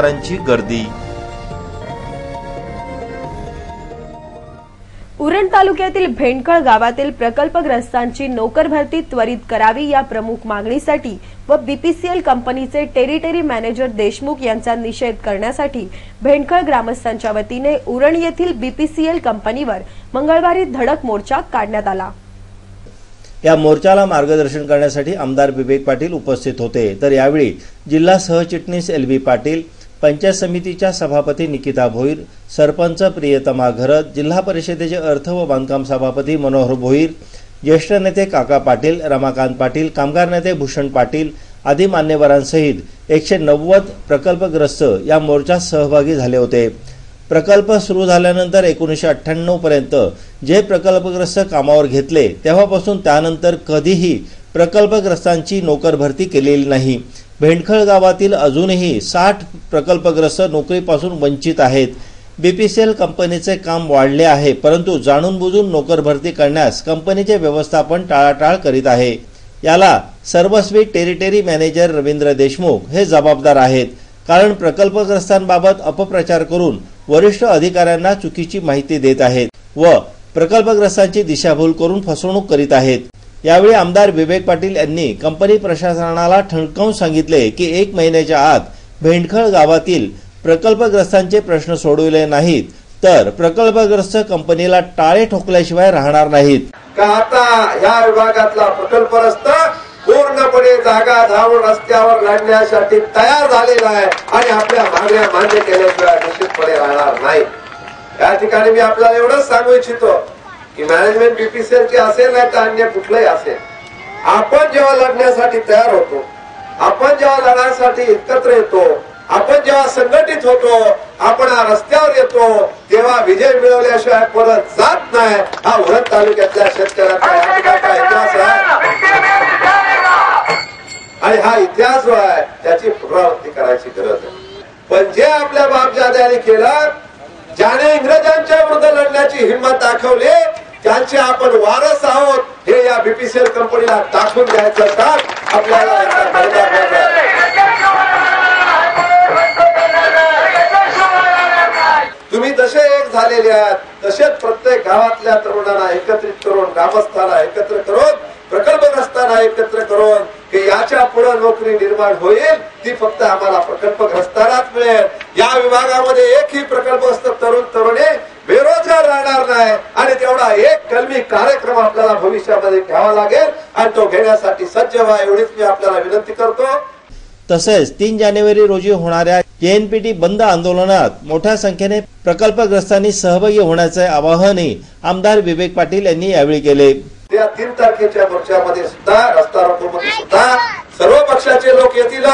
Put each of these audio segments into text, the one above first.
गर्दी। उरण तालुक्यातील भेंडखळ गावातील प्रकल्पग्रस्तांची नोकर भरती त्वरित करावी या प्रमुख मागणीसाठी व बीपीसीएल कंपनीचे टेरिटरी मॅनेजर देशमुख यांचा निषेध करण्यासाठी भेंडखळ ग्रामस्थांच्या वतीने उरण येथील बीपीसीएल कंपनीवर मंगळवारी धडक मोर्चा काढण्यात आला। या मोर्चाला मार्गदर्शन करण्यासाठी आमदार विवेक पाटील उपस्थित होते, तर यावेळी जिल्हा सहचिटणीस एलबी पाटील, पंचायत समितीच्या सभापती निकिता भोईर, सरपंच प्रियतमा घरत, जिल्हा परिषदेचे अर्थ व बांधकाम सभापती मनोहर भोईर, ज्येष्ठ नेते काका पाटील, रमाकांत पाटील, कामगार नेते भूषण पाटील आदी मान्यवरांसहित 190 प्रकल्पग्रस्त या मोर्चात सहभागी झाले होते। प्रकल्प सुरू झाल्यानंतर 1998 पर्यंत जे प्रकल्पग्रस्त कामावर घेतले तेव्हापासून त्यानंतर कधीही प्रकल्पग्रस्तांची नोकर भरती केलेली नाही। भेंडखळ गावातील अजूनही 60 प्रकल्पग्रस्त नोकरीपासून वंचित आहेत। बीपीसीएल कंपनीचे काम वाढले आहे, परंतु जाणून बुजून नोकर भरती करण्यास कंपनीचे व्यवस्थापन टाळाटाळ करीत आहे। याला सर्वस्वी टेरिटरी मॅनेजर रवींद्र देशमुख हे जबाबदार आहेत, कारण प्रकल्पग्रस्तांबाबत अपप्रचार करून वरिष्ठ अधिकाऱ्यांना चुकीची माहिती देत आहेत व प्रकल्पग्रस्तांची दिशाभूल करून फसवणूक करीत आहेत। यावेळी आमदार विवेक पाटील यांनी कंपनी प्रशासनाला ठणकावून सांगितले की 1 महिन्याच्या आत भेंडखळ गावातील प्रकल्पग्रस्तांचे प्रश्न सोडविले नाहीत तर प्रकल्पग्रस्त कंपनीला टाळे ठोकल्याशिवाय राहणार नाहीत। का आता या विभागातला प्रकल्पग्रस्त पूर्णपणे जागा धावून रस्त्यावर लढण्यासाठी तयार झालेला आहे आणि आपल्या मागण्या मान्य केल्याशिवाय निश्चितपणे राहणार नाही। या ठिकाणी मी आपल्याला एवढंच सांगू इच्छितो की मॅनेजमेंट बीपीसीएल ची असेल नाही तर अन्य कुठलंही असेल, आपण जेव्हा लढण्यासाठी तयार होतो, आपण जेव्हा लढण्यासाठी एकत्र येतो, आपण जेव्हा संघटित होतो, आपण रस्त्यावर येतो, तेव्हा विजय मिळवल्याशिवाय परत जात नाही। हा उरण तालुक्यातल्या शेतकऱ्याचा इतिहास आहे आणि हा इतिहास जो आहे त्याची पुनरावृत्ती करायची गरज आहे। पण जे आपल्या बापजाद्यांनी केलं, ज्याने इंग्रजांच्या विरुद्ध लढण्याची हिंमत दाखवली, त्यांचे आपण वारस आहोत हे या बीपीसीएल कंपनीला दाखवून द्यायचं काम आपल्याला तुम्ही जसे एक झालेले आहात तसेच प्रत्येक गावातल्या तरुणांना एकत्रित करून, ग्रामस्थांना एकत्र करून, प्रकल्पग्रस्तांना एकत्र करून की याच्या पुढे नोकरी निर्माण होईल ती फक्त आम्हाला प्रकल्पग्रस्तांनाच मिळेल। या विभागामध्ये एकही प्रकल्पग्रस्त तरुण तरुणी बेरोजगार राहणार नाही आणि तेवढा एक कलमी कार्यक्रम आपल्याला भविष्यामध्ये घ्यावा लागेल आणि तो घेण्यासाठी सज्ज व्हा एवढीच मी आपल्याला विनंती करतो। तसेच 3 जानेवारी रोजी होणाऱ्या जेएनपीटी बंद आंदोलनात मोठ्या संख्येने प्रकल्पग्रस्तांनी सहभागी होण्याचे आवाहनही आमदार विवेक पाटील यांनी यावेळी केले। त्या 3 तारखेच्या मोर्चामध्ये सुद्धा, रस्ता रोकोमध्ये सुद्धा सर्व पक्षाचे लोक येतील,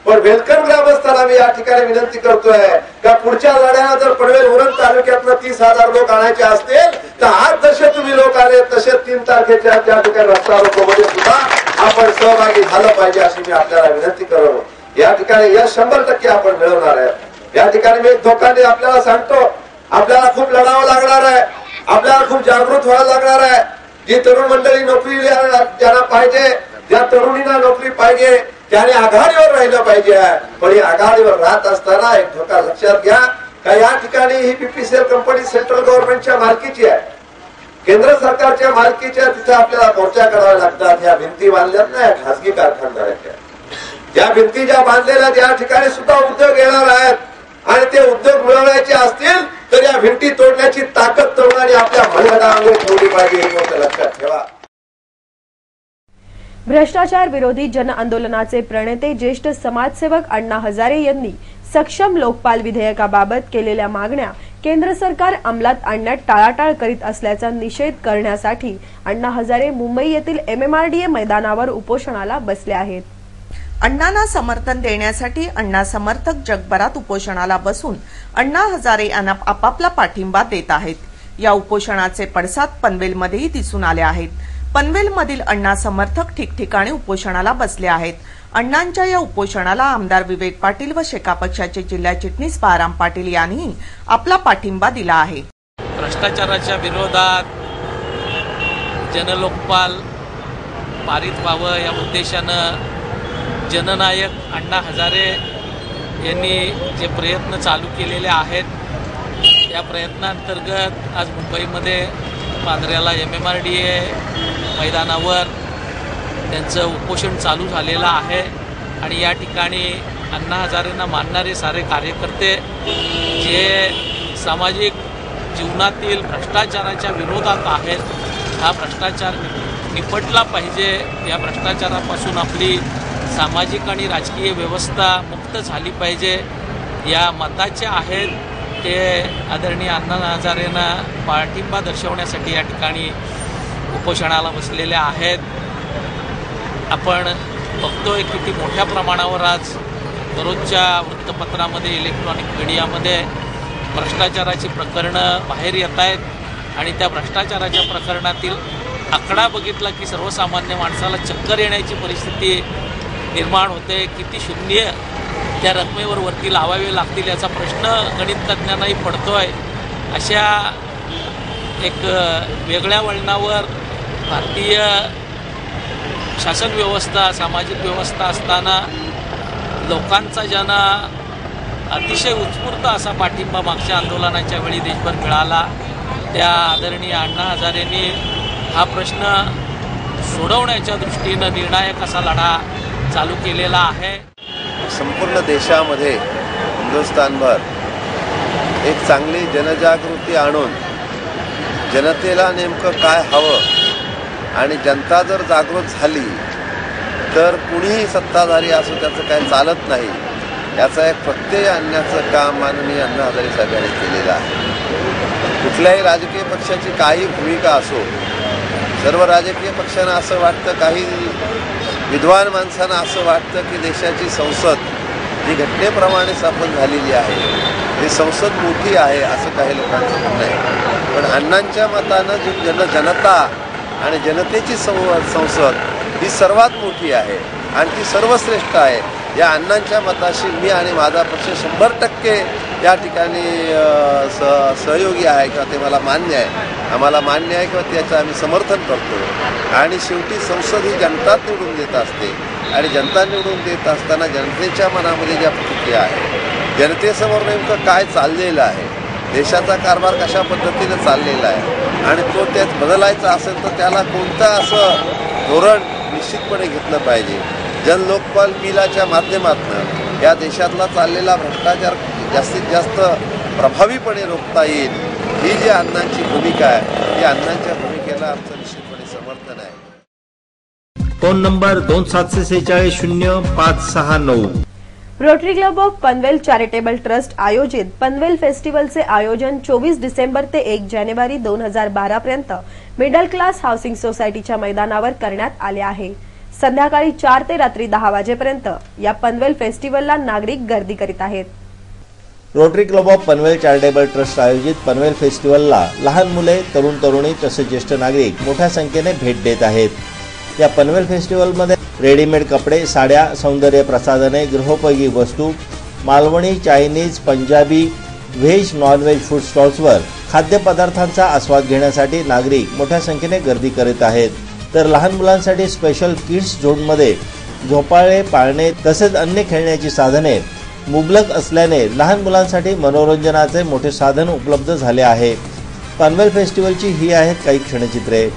पण भेंडखळ ग्रामस्थांना मी या ठिकाणी विनंती करतोय का पुढच्या लढ्याला जर पनवेल उरण तालुक्यातनं 30,000 लोक आणायचे असतील तर आज जसे तुम्ही लोक आले तसे 3 तारखेच्या त्या ठिकाणी रस्ता रोकोमध्ये सुद्धा आपण सहभागी झालं पाहिजे अशी मी आपल्याला विनंती करतो। या ठिकाणी यश 100% आपण मिळवणार आहे। या ठिकाणी मी धोकाने आपल्याला सांगतो, आपल्याला खूप लढावं लागणार आहे, आपल्याला खूप जागृत व्हायला लागणार आहे। जी तरुण मंडळी नोकरी ज्यांना पाहिजे, ज्या तरुणींना नोकरी पाहिजे त्याने आघाडीवर राहिलं पाहिजे, पण या आघाडीवर राहत असताना एक धोका लक्षात घ्या का या ठिकाणी ही बीपीसीएल कंपनी सेंट्रल गव्हर्नमेंटच्या मालकीची आहे, केंद्र सरकारच्या मालकीच्या, तिथे आपल्याला मोर्चा करावा लागतात। या भिंती बांधल्यात ना खासगी कारखानदाराच्या, या भिंती ज्या बांधलेल्या त्या ठिकाणी सुद्धा उद्योग येणार आहेत आणि ते उद्योग मिळवण्याचे असतील तर या भिंती तोडण्याची ताकद तरुणांनी आपल्या मनगटावर ठेवली पाहिजे हे गोष्ट लक्षात ठेवा। भ्रष्टाचार विरोधी जन आंदोलनाचे प्रणेते ज्येष्ठ समाजसेवक अण्णा हजारे यांनी सक्षम लोकपाल विधेयकाबाबत केलेल्या मागण्या केंद्र सरकार अंमलात आणण्यात टाळाटाळ करीत असल्याचा निषेध करण्यासाठी अण्णा हजारे मुंबई येथील एमएमआरडीए मैदानावर उपोषणाला बसले आहेत। अण्णांना समर्थन देण्यासाठी अण्णा समर्थक जगभरात उपोषणाला बसून अण्णा हजारे यांना आपापला पाठिंबा देत आहेत। या उपोषणाचे पडसाद पनवेलमध्येही दिसून आले आहेत। पनवेलमधील अण्णा समर्थक ठिकठिकाणी उपोषणाला बसले आहेत। अण्णांच्या या उपोषणाला आमदार विवेक पाटील व शेका पक्षाचे जिल्हा चिटणीस बाळाराम पाटील यांनी आपला पाठिंबा दिला आहे। भ्रष्टाचाराच्या विरोधात जनलोकपाल पारित व्हावं या उद्देशानं जननायक अण्णा हजारे यांनी जे प्रयत्न चालू केलेले आहेत त्या प्रयत्नांतर्गत आज मुंबईमध्ये पादऱ्याला MMRDA मैदानावर त्यांचं उपोषण चालू झालेलं आहे आणि या ठिकाणी अण्णा हजारेंना मानणारे सारे कार्यकर्ते जे सामाजिक जीवनातील भ्रष्टाचाराच्या विरोधात आहेत, हा भ्रष्टाचार निपटला पाहिजे, या भ्रष्टाचारापासून आपली सामाजिक आणि राजकीय व्यवस्था मुक्त झाली पाहिजे, या मताचे आहेत ते आदरणीय अण्णा हजारेंना पाठिंबा दर्शवण्यासाठी या ठिकाणी उपोषणाला बसलेले आहेत. आपण बघतोय किती मोठ्या प्रमाणावर आज दररोजच्या वृत्तपत्रामध्ये, इलेक्ट्रॉनिक मीडियामध्ये भ्रष्टाचाराची प्रकरणं बाहेर येत आहेत आणि त्या भ्रष्टाचाराच्या प्रकरणातील आकडा बघितला की सर्वसामान्य माणसाला चक्कर येण्याची परिस्थिती निर्माण होते. किती शून्य त्या रकमेवर वरती लावावे लागतील याचा प्रश्न गणिततज्ञांनाही पडतोय. अशा एक वेगळ्या वळणावर भारतीय शासन व्यवस्था, सामाजिक व्यवस्था असताना लोकांचा ज्यांना अतिशय उत्स्फूर्त असा पाठिंबा मागच्या आंदोलनाच्या वेळी देशभर मिळाला, त्या आदरणीय अण्णा हजारेंनी हा प्रश्न सोडवण्याच्या दृष्टीनं निर्णायक असा लढा चालू केलेला आहे. संपूर्ण देशामध्ये, हिंदुस्थानभर एक चांगली जनजागृती आणून जनतेला नेमकं काय हवं आणि जनता जर जागृत झाली तर कुणीही सत्ताधारी असो त्याचं काय चालत नाही, याचा एक प्रत्यय आणण्याचं काम माननीय अण्णा हजारे साहेबांनी केलेलं आहे. कुठल्याही राजकीय पक्षाची काही भूमिका असो, सर्व राजकीय पक्षांना असं वाटतं, काही विद्वान माणसांना असं वाटतं की देशाची संसद ही घटनेप्रमाणे स्थापन झालेली आहे, ही संसद मोठी आहे असं काही लोकांचं म्हणणं आहे. पण अण्णांच्या मतानं जी जनता आणि जनतेची संसद ही सर्वात मोठी आहे आणि ती सर्वश्रेष्ठ आहे. या अण्णांच्या मताशी मी आणि माझा पक्ष 100% या ठिकाणी सहयोगी आहे किंवा ते मला मान्य आहे, आम्हाला मान्य आहे किंवा त्याचं आम्ही समर्थन करतो. आणि शेवटी संसद ही जनता निवडून देत असते आणि जनता निवडून देत असताना जनतेच्या मनामध्ये ज्या प्रतिक्रिया आहे, जनतेसमोर नेमकं काय चाललेलं आहे, देशाचा कारभार कशा पद्धतीनं चाललेला आहे आणि तो त्यात बदलायचा असेल तर त्याला कोणतं असं धोरण निश्चितपणे घेतलं पाहिजे. जनलोकपाल बिलाच्या माध्यमातून या देशातला चाललेला भ्रष्टाचार जास्तीत जास्त प्रभावीपणे रोखता येईल, ही जी अण्णांची भूमिका आहे, या अण्णांच्या भूमिकेला आमचं निश्चितपणे समर्थन आहे. Phone number 27460569. Rotary club of Panvel charitable trust आयोजित पनवेल फेस्टिवलचे आयोजन 24 डिसेंबर ते 1 जानेवारी 2012 पर्यंत मिडल क्लास हाऊसिंग सोसायटीच्या मैदानावर करण्यात आले आहे. संध्याकाळी 4 ते रात्री 10 वाजेपर्यंत या पनवेल फेस्टिवलला नागरिक गर्दी करीत आहेत. Rotary club of Panvel charitable trust आयोजित पनवेल फेस्टिवलला लहान मुले, तरुण तरुणी तसेच ज्येष्ठ नागरिक मोठ्या संख्येने भेट देत आहेत. या पनवेल फेस्टिवलमध्ये रेडीमेड कपडे, साड्या, सौंदर्य प्रसाधने, गृहोपयोगी वस्तू, Malvani, Chinese, Punjabi, veg, non veg food स्टॉल्सवर खाद्यपदार्थांचा आस्वाद घेण्यासाठी नागरिक मोठ्या संख्येने गर्दी करीत आहेत. तर लहान मुलांसाठी स्पेशल किड्स झोनमध्ये झोपाळे, पाळणे तसेच अन्य खेळण्याची साधने मुबलक असल्याने लहान मुलांसाठी मनोरंजनाचे मोठे साधन उपलब्ध झाले आहे. पनवेल फेस्टिवलची ही आहेत काही क्षणचित्रे.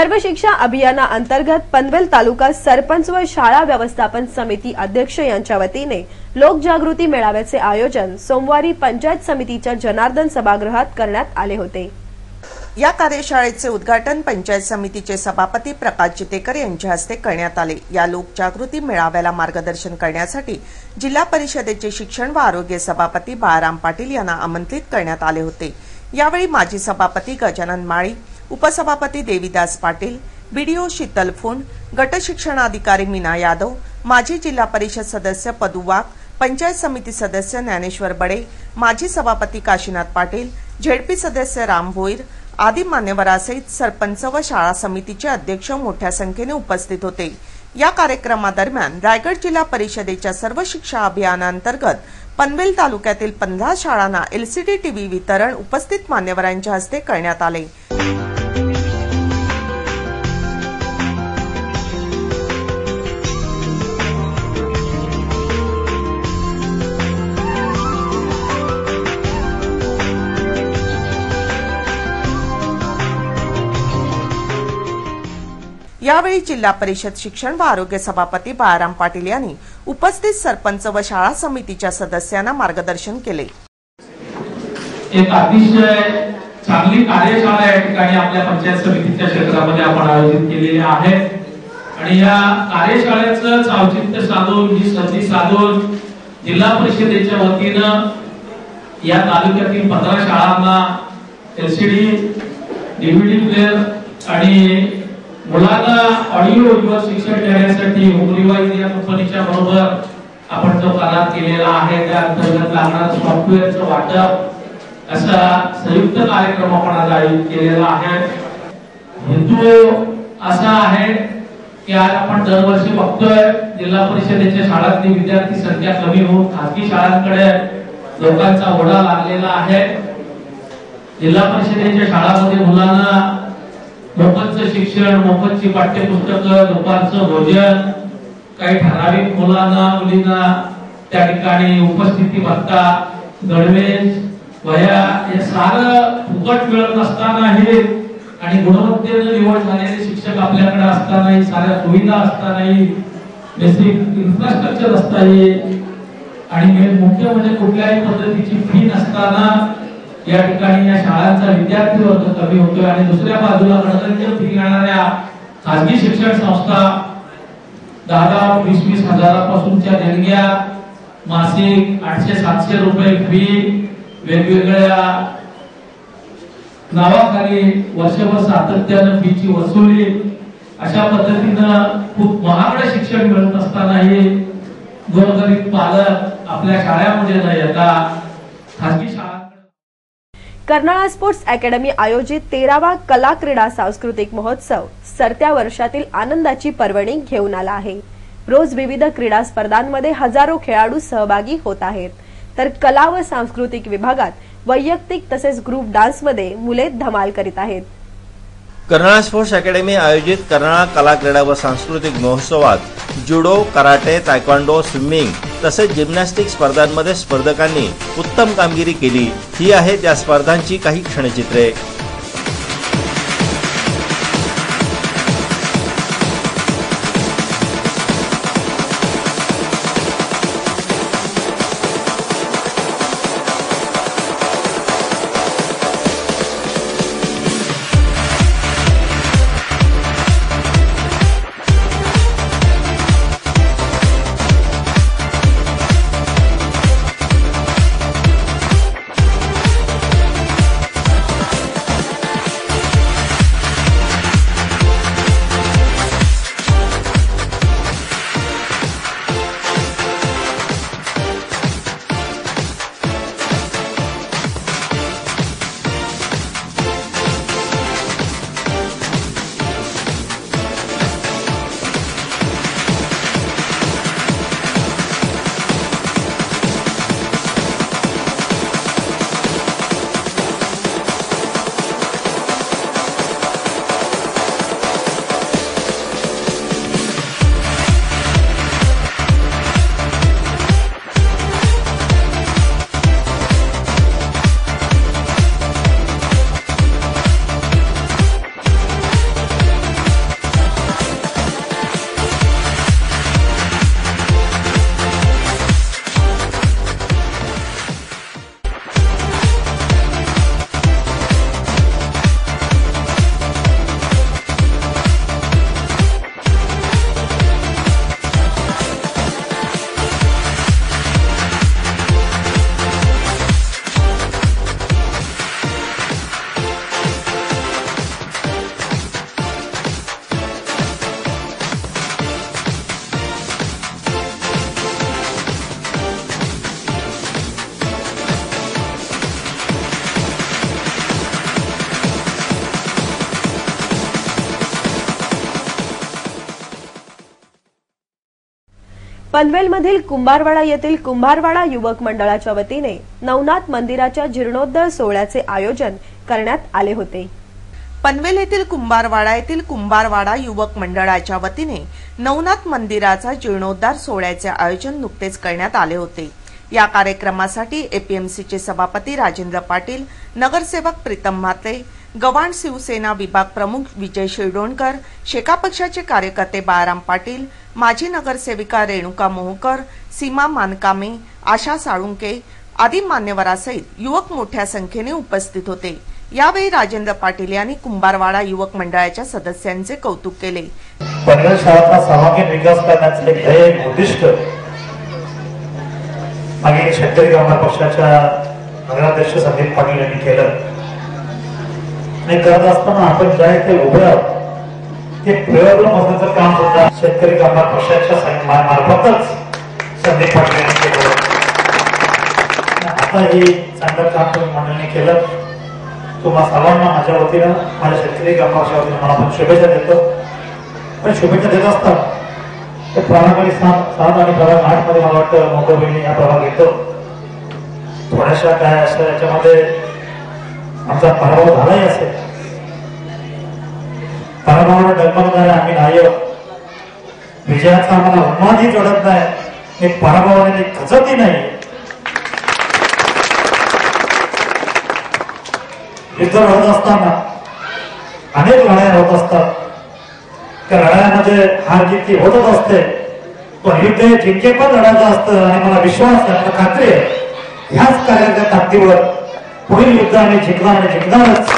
सर्व शिक्षा अभियानाअंतर्गत पनवेल तालुका सरपंच व शाळा व्यवस्थापन समिती अध्यक्ष यांच्या वतीने लोकजागृती मेळाव्याचे आयोजन सोमवारी पंचायत समितीच्या जनार्दन सभागृहात करण्यात आले होते। या कार्यशाळेचे उद्घाटन पंचायत समितीचे सभापती प्रकाश चितेकर यांच्या हस्ते करण्यात आले। या लोकजागृती मेळाव्याला मार्गदर्शन करण्यासाठी जिल्हा परिषदेचे शिक्षण व आरोग्य सभापती बाळाराम पाटील यांना आमंत्रित करण्यात आले होते। यावेळी माजी सभापती गजानन माळी, उपसभापती देवीदास पाटील, बीडीओ शीतल फुंड, गट शिक्षणाधिकारी मीना यादव, माजी जिल्हा परिषद सदस्य पदू वाघ, पंचायत समिती सदस्य ज्ञानेश्वर बडे, माजी सभापती काशीनाथ पाटील, झेडपी सदस्य राम भोईर आदी मान्यवरांसहित सरपंच व शाळा समितीचे अध्यक्ष मोठ्या संख्येने उपस्थित होते। या कार्यक्रमादरम्यान रायगड जिल्हा परिषदेच्या सर्व शिक्षा अभियानांतर्गत पनवेल तालुक्यातील 15 शाळांना एलसीडी टीव्ही वितरण उपस्थित मान्यवरांच्या हस्ते करण्यात आले। यावेळी जिल्हा परिषद शिक्षण व आरोग्य सभापती बाळाराम पाटील यांनी उपस्थित सरपंच व शाळा समितीच्या सदस्यांना मार्गदर्शन केले। एक अतिशय चांगली कार्यशाळा या ठिकाणी आपल्या पंचायत समितीच्या क्षेत्रामध्ये आपण आयोजित केलेली आहे आणि या कार्यशाळेचं औचित्य साधून ही संधी साधून जिल्हा परिषदेच्या वतीनं या तालुक्यातील 15 शाळांना एलसीडी, डीव्हीडी प्लेअर आणि मुलांना ऑडिओ व्हिज्युअल शिक्षण देण्यासाठी उमरीवाईज या कंपनीच्या बरोबर आपण जो करार केलेला आहे त्या अंतर्गत लागणारं सॉफ्टवेअरचं वाटप असा संयुक्त कार्यक्रम आपण आज आयोजित केलेला आहे। हेतू असा आहे की आज आपण दरवर्षी बघतोय जिल्हा परिषदेच्या शाळांतली विद्यार्थी संख्या कमी होऊन खासगी शाळांकडे लोकांचा ओढा लागलेला आहे। जिल्हा परिषदेच्या शाळांमध्ये मुलांना मोफतचं शिक्षण, मोफतची पाठ्यपुस्तकं, दुपारचं भोजन, काही ठराविक मुलींना त्या ठिकाणी उपस्थिती भत्ता, गणवेश, वह्या हे सारं फुकट मिळत नसतानाही आणि गुणवत्तेने निवड झालेले शिक्षक आपल्याकडे असतानाही, साऱ्या सुविधा असतानाही, बेसिक इन्फ्रास्ट्रक्चर असतानाही आणि मुख्य म्हणजे कुठल्याही पद्धतीची फी नसताना या ठिकाणी या शाळांचा विद्यार्थी वर्ग कमी होतोय आणि दुसऱ्या बाजूला गणगणित फी घेणाऱ्या खासगी शिक्षण संस्था 10-20 हजारापासूनच्या देणग्या, मासिक 800-700 रुपये फी, वेगवेगळ्या नावाखाली वर्षभर सातत्यानं फीची वसुली, अशा पद्धतीनं खूप महागडे शिक्षण मिळत असतानाही गोरगरीब पालक आपल्या शाळेमध्ये न येता खासगी शाळा कर्नाळा स्पोर्ट्स अकॅडमी आयोजित 13वा कला क्रीडा सांस्कृतिक महोत्सव सरत्या वर्षातील आनंदाची पर्वणी घेऊन आला आहे। रोज विविध क्रीडा स्पर्धांमध्ये हजारो खेळाडू सहभागी होत आहेत, तर कला व सांस्कृतिक विभागात वैयक्तिक तसेच ग्रुप डान्समध्ये मुले धमाल करीत आहेत। कर्नाळा स्पोर्ट्स अकॅडमी आयोजित कर्नाळा कला क्रीडा व सांस्कृतिक महोत्सवात जुडो, कराटे, तायक्वांडो, स्विमिंग तसेच जिम्नॅस्टिक स्पर्धांमध्ये स्पर्धकांनी उत्तम कामगिरी केली। ही आहेत या स्पर्धांची काही क्षणचित्रे। पनवेलमधील कुंभारवाडा येथील कुंभारवाडा युवक मंडळाच्या वतीने नवनाथ मंदिराच्या जीर्णोद्धार सोहळ्याचे आयोजन करण्यात आले होते. पनवेल येथील कुंभारवाडा युवक मंडळाच्या वतीने नवनाथ मंदिराचा जीर्णोद्धार सोहळ्याचे आयोजन नुकतेच करण्यात आले होते. या कार्यक्रमासाठी एपीएमसीचे सभापती राजेंद्र पाटील, नगरसेवक प्रीतम म्हात्रे, गव्हाण शिवसेना विभाग प्रमुख विजय शिरडोणकर, शेका पक्षाचे कार्यकर्ते बाळाराम पाटील, माजी नगरसेविका रेणुका मोहकर, सीमा मानकामे, आशा साळुंके आदी मान्यवरांसहित युवक मोठ्या संख्येने उपस्थित होते. यावेळी राजेंद्र पाटील यांनी कुंभारवाडा युवक मंडळाच्या सदस्यांचे कौतुक केले. पनवेल शहराचा सर्वांगीण विकास करण्याचे ध्येय उद्दिष्ट मागे शेतकरी कामगार पक्षाच्या नगराध्यक्ष संदीप पाटील यांनी केलं आणि करत असताना आपण ज्या इथे उभे आहोत ते प्रयोग मोजण्याचं काम सुद्धा शेतकरी कामगार पक्षाच्या मार्फतच संदीप पाटील यांनी केलं. आता हे चांगलं काम तुम्ही मंडळीने केलं. तुम्हा सर्वांना माझ्या वतीनं, माझ्या शेतकरी कामगार पक्षाच्या वतीनं मला पण शुभेच्छा देतो. पण शुभेच्छा देत असतात ते प्रभागाने 7 आणि प्रभाग 8 मध्ये मला वाटतं मोठ्या बहिणी हा प्रभाग येतो. थोड्याशा काय असं याच्यामध्ये आमचा पराभव झालाही असेल. पराभवाला डगमगणारे आम्ही नाही. विजयाचा आम्हाला उन्मादही चढत नाही, एक पराभवाने खचतही नाही. युद्ध लढत असताना अनेक लढाया होत असतात. त्या लढायामध्ये हार जिंकी होतच असते, पण युद्ध हे जिंके पण लढायचं असतं आणि मला विश्वास आहे, मला खात्री आहे ह्याच कार्याच्या ताकदीवर पुढील युद्ध आम्ही जिंकणार आणि जिंकणारच.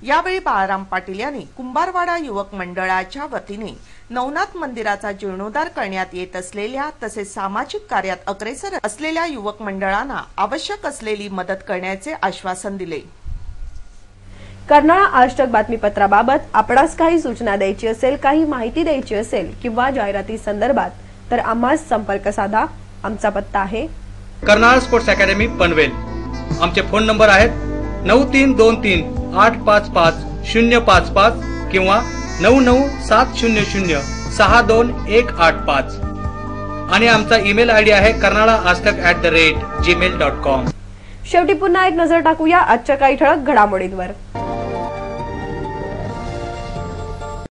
यावेळी बाळाराम पाटील यांनी कुंभारवाडा युवक मंडळाच्या वतीने नवनाथ मंदिराचा जीर्णोद्धार करण्यात येत असलेल्या तसेच सामाजिक कार्यात अग्रेसर असलेल्या युवक मंडळांना आवश्यक असलेली मदत करण्याचे आश्वासन दिले. कर्नाळा आजतक बातमीपत्राबाबत आपणास काही सूचना द्यायची असेल, काही माहिती द्यायची असेल किंवा जाहिराती संदर्भात तर आम्हास संपर्क साधा. आमचा पत्ता आहे कर्नाळा स्पोर्ट्स अकॅडमी पनवेल. आमचे फोन नंबर आहेत 9323855055 किंवा 9970062185 आणि आमचा ईमेल आयडी आहे karnalaaztak@gmail.com. शेवटी पुन्हा एक नजर टाकूया आजच्या काही ठळक घडामोडींवर.